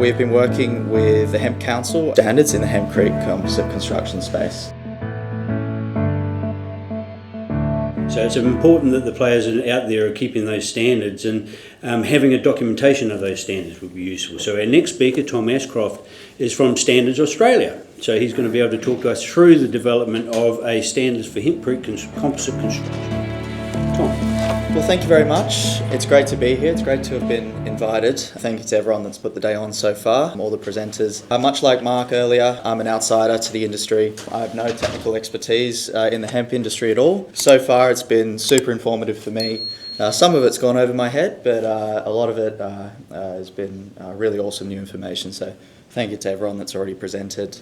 We've been working with the Hemp Council standards in the Hemp composite construction space. So it's important that the players out there are keeping those standards, and having a documentation of those standards would be useful. So our next speaker, Tom Ascroft, is from Standards Australia. So he's going to be able to talk to us through the development of a standards for hempcrete composite construction. Tom. Well, thank you very much. It's great to be here. It's great to have been invited. Thank you to everyone that's put the day on so far, all the presenters. Much like Mark earlier, I'm an outsider to the industry. I have no technical expertise in the hemp industry at all. So far, it's been super informative for me. Some of it's gone over my head, but a lot of it has been really awesome new information. So thank you to everyone that's already presented.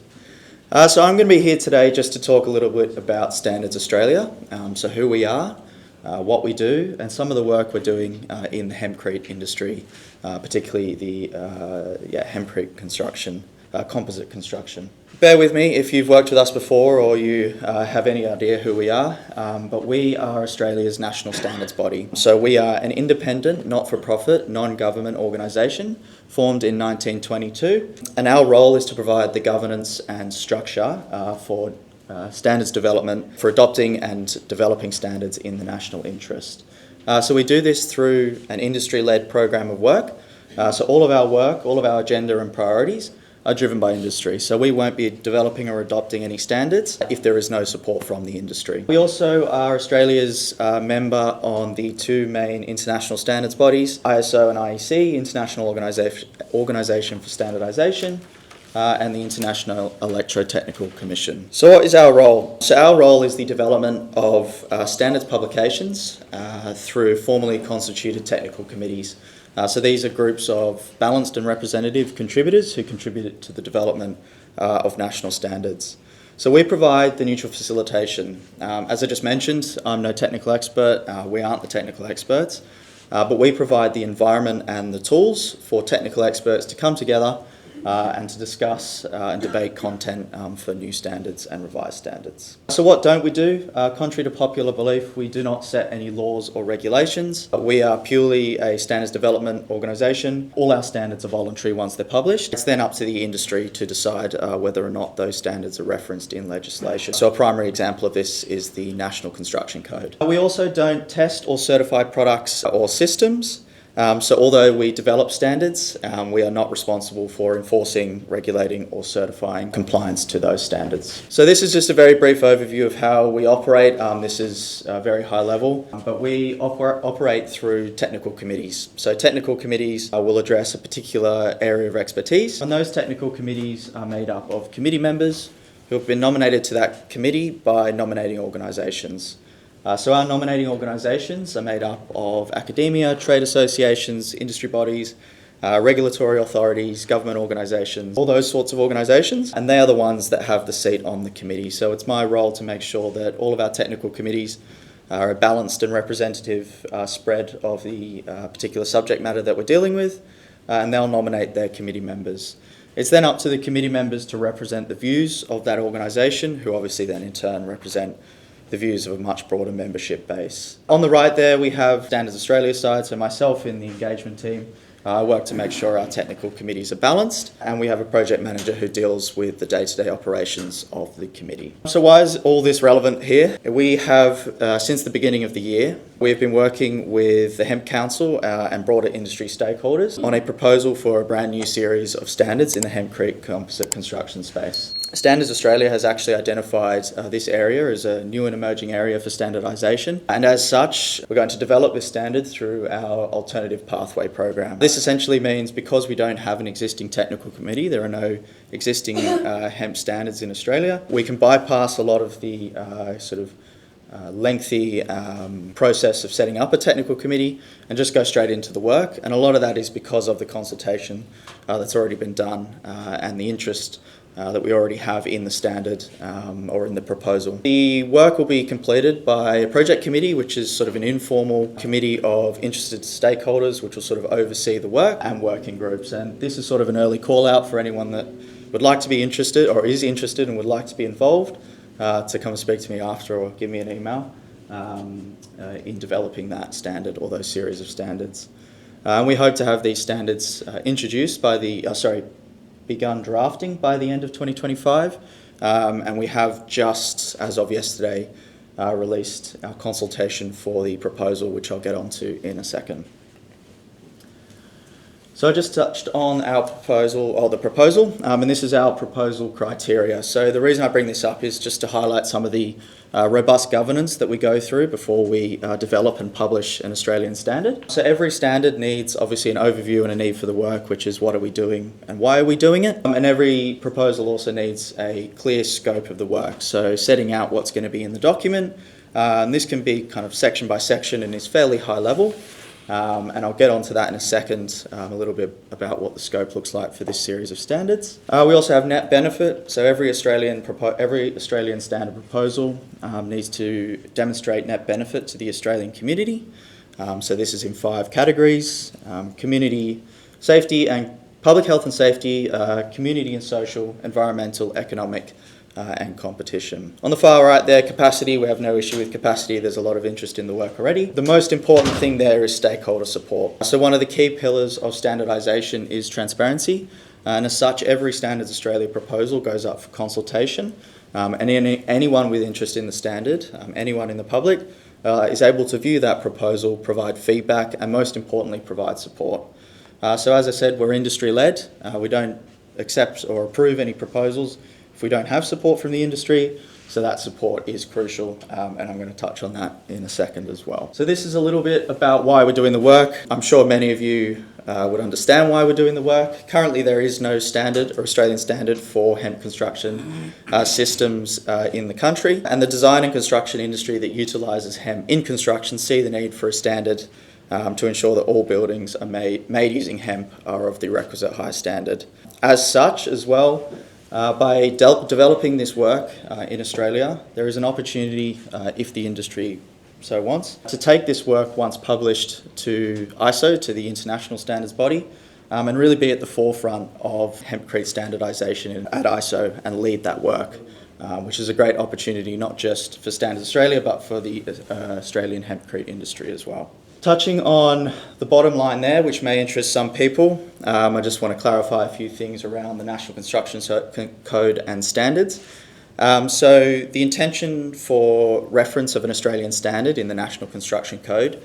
So I'm going to be here today just to talk a little bit about Standards Australia, so who we are, what we do, and some of the work we're doing in the hempcrete industry, particularly the hempcrete construction, composite construction. Bear with me if you've worked with us before or you have any idea who we are, but we are Australia's national standards body. So we are an independent, not-for-profit, non-government organisation formed in 1922, and our role is to provide the governance and structure for standards development, for adopting and developing standards in the national interest. So we do this through an industry-led program of work. So all of our work, all of our agenda and priorities are driven by industry. So we won't be developing or adopting any standards if there is no support from the industry. We also are Australia's member on the two main international standards bodies, ISO and IEC, International Organisation for Standardisation, and the International Electrotechnical Commission. So what is our role? So our role is the development of standards publications through formally constituted technical committees. So these are groups of balanced and representative contributors who contribute to the development of national standards. So we provide the neutral facilitation. As I just mentioned, I'm no technical expert, we aren't the technical experts, but we provide the environment and the tools for technical experts to come together and to discuss and debate content for new standards and revised standards. So what don't we do? Contrary to popular belief, we do not set any laws or regulations. We are purely a standards development organisation. All our standards are voluntary once they're published. It's then up to the industry to decide whether or not those standards are referenced in legislation. So a primary example of this is the National Construction Code. We also don't test or certify products or systems. So although we develop standards, we are not responsible for enforcing, regulating or certifying compliance to those standards. So this is just a very brief overview of how we operate. This is very high level, but we operate through technical committees. So technical committees will address a particular area of expertise, and those technical committees are made up of committee members who have been nominated to that committee by nominating organisations. So our nominating organisations are made up of academia, trade associations, industry bodies, regulatory authorities, government organisations, all those sorts of organisations, and they are the ones that have the seat on the committee. So it's my role to make sure that all of our technical committees are a balanced and representative spread of the particular subject matter that we're dealing with, and they'll nominate their committee members. It's then up to the committee members to represent the views of that organisation, who obviously then in turn represent the views of a much broader membership base. On the right there we have Standards Australia side, so myself in the engagement team. I work to make sure our technical committees are balanced, and we have a project manager who deals with the day-to-day operations of the committee. So why is all this relevant here? We have, since the beginning of the year, we've been working with the Hemp Council and broader industry stakeholders on a proposal for a brand new series of standards in the hempcrete composite construction space. Standards Australia has actually identified this area as a new and emerging area for standardisation, and as such we're going to develop this standard through our alternative pathway program. This essentially means because we don't have an existing technical committee, there are no existing hemp standards in Australia, we can bypass a lot of the lengthy process of setting up a technical committee and just go straight into the work, and a lot of that is because of the consultation that's already been done and the interest that we already have in the standard or in the proposal. The work will be completed by a project committee, which is sort of an informal committee of interested stakeholders which will sort of oversee the work, and working groups. And this is sort of an early call out for anyone that would like to be interested or is interested and would like to be involved to come and speak to me after or give me an email in developing that standard or those series of standards. And we hope to have these standards introduced by begun drafting by the end of 2025. And we have just, as of yesterday, released our consultation for the proposal, which I'll get onto in a second. So I just touched on our proposal, and this is our proposal criteria. So the reason I bring this up is just to highlight some of the robust governance that we go through before we develop and publish an Australian standard. So every standard needs obviously an overview and a need for the work, which is what are we doing and why are we doing it? And every proposal also needs a clear scope of the work. So setting out what's going to be in the document, and this can be kind of section by section and is fairly high level. And I'll get onto that in a second, a little bit about what the scope looks like for this series of standards. We also have net benefit, so every Australian standard proposal needs to demonstrate net benefit to the Australian community. So this is in 5 categories: community safety and public health and safety, community and social, environmental, economic, and competition. On the far right there, capacity, we have no issue with capacity. There's a lot of interest in the work already. The most important thing there is stakeholder support. So one of the key pillars of standardisation is transparency, and as such, every Standards Australia proposal goes up for consultation, and anyone with interest in the standard, anyone in the public, is able to view that proposal, provide feedback, and most importantly, provide support. So as I said, we're industry-led. We don't accept or approve any proposals if we don't have support from the industry, so that support is crucial, and I'm going to touch on that in a second as well. So this is a little bit about why we're doing the work. I'm sure many of you would understand why we're doing the work. Currently there is no standard or Australian standard for hemp construction systems in the country, and the design and construction industry that utilises hemp in construction see the need for a standard to ensure that all buildings are made using hemp are of the requisite high standard. As such as well, by developing this work in Australia, there is an opportunity, if the industry so wants, to take this work once published to ISO, to the international standards body, and really be at the forefront of hempcrete standardisation at ISO and lead that work, which is a great opportunity not just for Standards Australia but for the Australian hempcrete industry as well. Touching on the bottom line there, which may interest some people, I just want to clarify a few things around the National Construction Code and standards. So the intention for reference of an Australian standard in the National Construction Code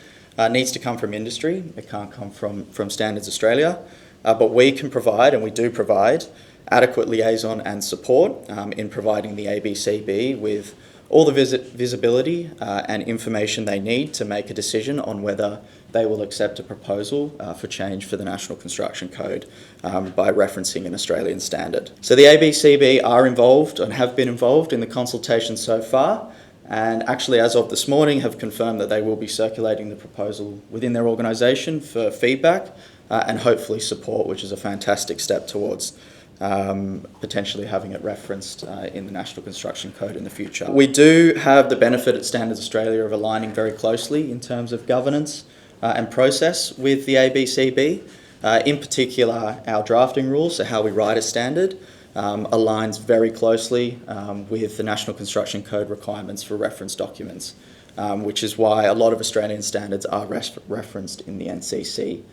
needs to come from industry. It can't come from Standards Australia, but we can provide, and we do provide, adequate liaison and support in providing the ABCB with all the visibility and information they need to make a decision on whether they will accept a proposal for change for the National Construction Code by referencing an Australian standard. So the ABCB are involved and have been involved in the consultation so far, and actually as of this morning have confirmed that they will be circulating the proposal within their organisation for feedback and hopefully support, which is a fantastic step towards potentially having it referenced in the National Construction Code in the future. We do have the benefit at Standards Australia of aligning very closely in terms of governance and process with the ABCB. In particular, our drafting rules, so how we write a standard, aligns very closely with the National Construction Code requirements for reference documents, which is why a lot of Australian standards are referenced in the NCC.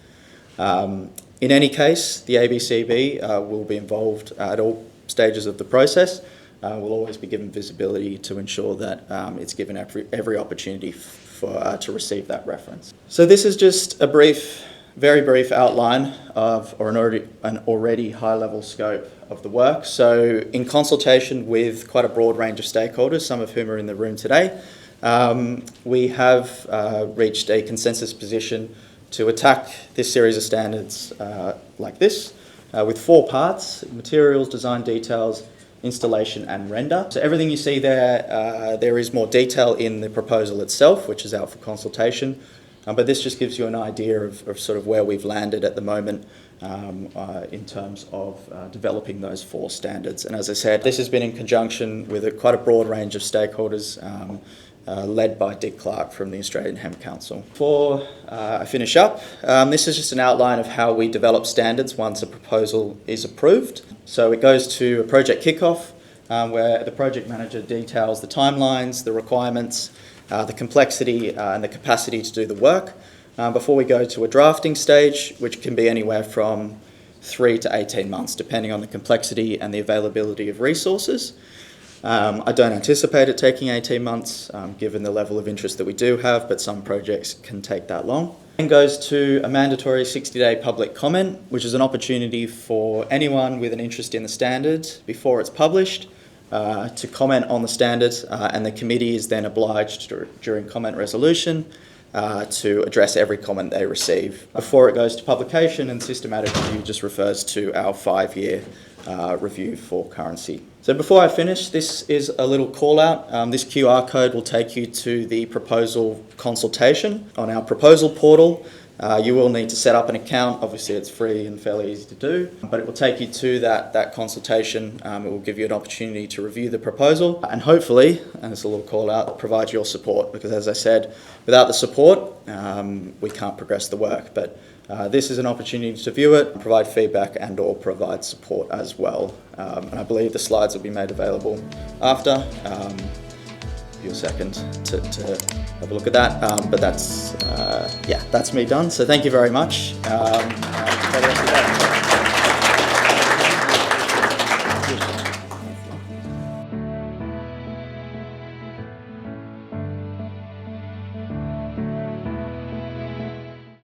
In any case, the ABCB will be involved at all stages of the process. Will always be given visibility to ensure that it's given every opportunity to receive that reference. So this is just a very brief outline of an already high-level scope of the work. So in consultation with quite a broad range of stakeholders, some of whom are in the room today, we have reached a consensus position to attack this series of standards like this, with 4 parts: materials, design details, installation and render. So everything you see there, there is more detail in the proposal itself, which is out for consultation, but this just gives you an idea of sort of where we've landed at the moment in terms of developing those 4 standards. And as I said, this has been in conjunction with quite a broad range of stakeholders, led by Dick Clark from the Australian Hemp Council. Before I finish up, this is just an outline of how we develop standards once a proposal is approved. So it goes to a project kickoff, where the project manager details the timelines, the requirements, the complexity and the capacity to do the work. before we go to a drafting stage, which can be anywhere from 3 to 18 months, depending on the complexity and the availability of resources. I don't anticipate it taking 18 months, given the level of interest that we do have, but some projects can take that long. Then goes to a mandatory 60-day public comment, which is an opportunity for anyone with an interest in the standard before it's published to comment on the standard, and the committee is then obliged during comment resolution to address every comment they receive. Before it goes to publication, and systematic review just refers to our 5-year review for currency. So before I finish, this is a little call out. This QR code will take you to the proposal consultation on our proposal portal. You will need to set up an account. Obviously it's free and fairly easy to do, but it will take you to that consultation. It will give you an opportunity to review the proposal and hopefully, and it's a little call out, provide your support, because as I said, without the support, we can't progress the work. But this is an opportunity to view it, provide feedback and or provide support as well. And I believe the slides will be made available after. Give you a second to have a look at that. But that's me done. So thank you very much.